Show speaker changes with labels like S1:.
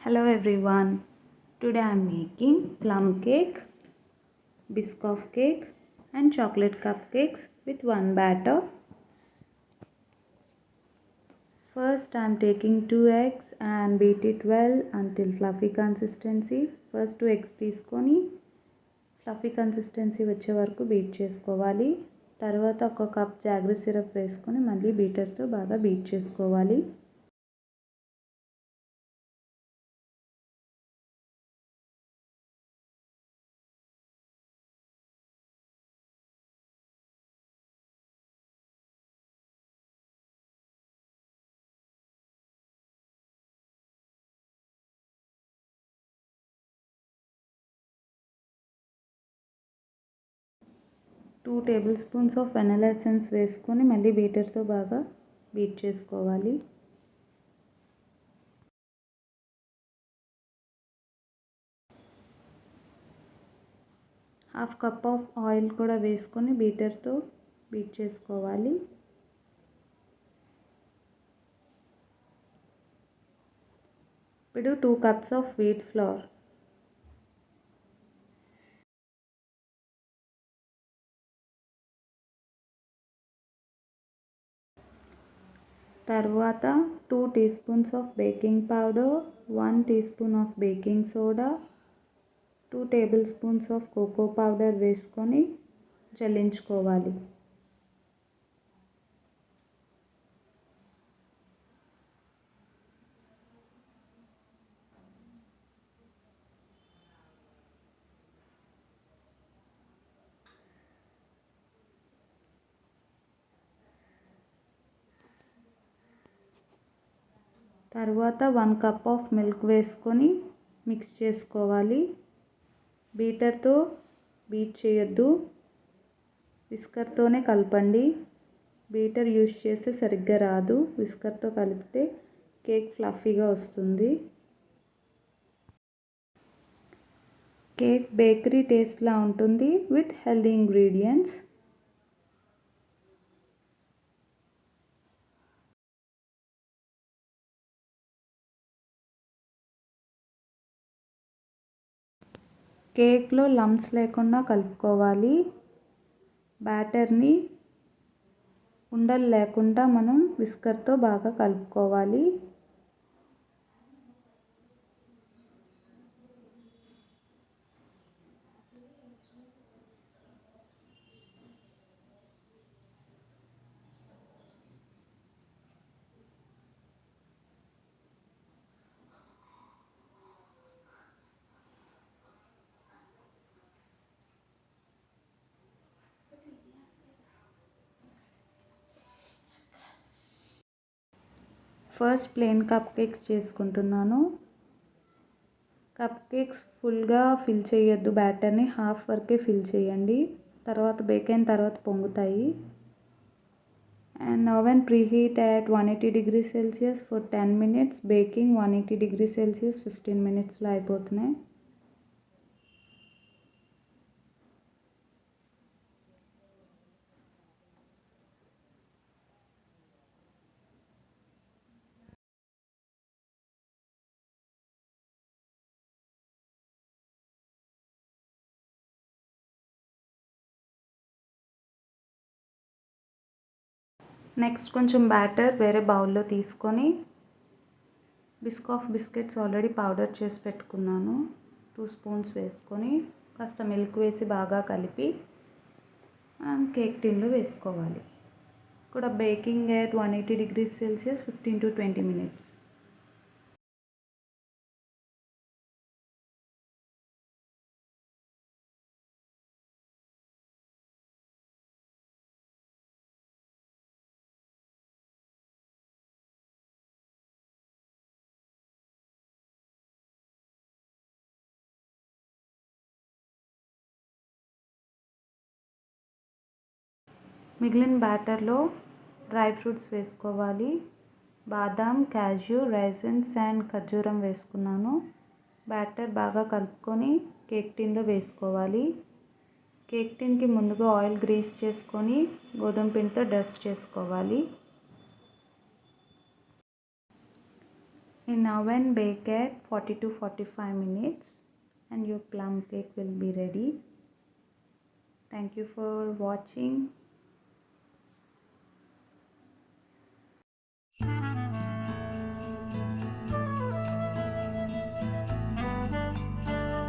S1: Hello everyone. Today I am making plum cake, biscoff cake and chocolate cupcakes with one batter. First I am taking 2 eggs and beat it well until fluffy consistency. First 2 eggs తీసుకొని fluffy consistency వచ్చే వరకు beat చేసుకోవాలి. తర్వాత 1 cup jaggery syrup వేసుకొని మళ్ళీ బీటర్తో బాగా beat చేసుకోవాలి. Two table spoons of vanilla essence వేసుకొని మళ్ళీ బీటర్తో బాగా బీట్ చేసుకోవాలి. హాఫ్ కప్ ఆఫ్ ఆయిల్ కూడా వేసుకొని బీటర్తో బీట్ చేసుకోవాలి. ఇప్పుడు 2 కప్స్ ఆఫ్ వీట్ ఫ్లోర్, తర్వాత 2 teaspoons of baking powder, 1 teaspoon of baking soda, 2 tablespoons of cocoa powder వేసుకొని జల్లించుకోవాలి. తర్వాత 1 కప్ ఆఫ్ మిల్క్ వేసుకొని మిక్స్ చేసుకోవాలి. బీటర్తో బీట్ చేయొద్దు, విస్కర్తోనే కలపండి. బీటర్ యూజ్ చేస్తే సరిగ్గా రాదు, విస్కర్తో కలిపితే కేక్ ఫ్లఫీగా వస్తుంది. కేక్ బేకరీ టేస్ట్లా ఉంటుంది విత్ హెల్దీ ఇంగ్రీడియంట్స్. కేక్లో లంప్స్ లేకుండా కలుపుకోవాలి. బ్యాటర్ని ఉండలు లేకుండా మనం విస్కర్తో బాగా కలుపుకోవాలి. ఫస్ట్ ప్లెయిన్ కప్ కేక్స్ చేసుకుంటున్నాను. కప్ కేక్స్ ఫుల్గా ఫిల్ చేయొద్దు, బ్యాటర్ని హాఫ్ వరకే ఫిల్ చేయండి, తర్వాత బేక్ అయిన తర్వాత పొంగుతాయి. And oven preheat at 180 degrees Celsius for 10 minutes. Baking 180 degrees Celsius 15 minutesలో అయిపోతున్నాయి. నెక్స్ట్ కొంచెం బ్యాటర్ వేరే బౌల్లో తీసుకొని బిస్కాఫ్ బిస్కెట్స్ ఆల్రెడీ పౌడర్ చేసి పెట్టుకున్నాను, 2 స్పూన్స్ వేసుకొని కాస్త మిల్క్ వేసి బాగా కలిపి మనం కేక్ టిన్లో వేసుకోవాలి. కూడా baking at 180 degrees Celsius 15 to 20 minutes. మిగిలిన బ్యాటర్లో డ్రై ఫ్రూట్స్ వేసుకోవాలి. బాదాం, క్యాష్యూ, రైసిన్స్ అండ్ ఖర్జూరం వేసుకున్నాను. బ్యాటర్ బాగా కలుపుకొని కేక్ టిన్లో వేసుకోవాలి. కేక్ టిన్కి ముందుగా ఆయిల్ గ్రీస్ చేసుకొని గోధుమ పిండితో డస్ట్ చేసుకోవాలి. In oven, bake at 40 to 45 minutes and your plum cake will be ready. Thank you for watching.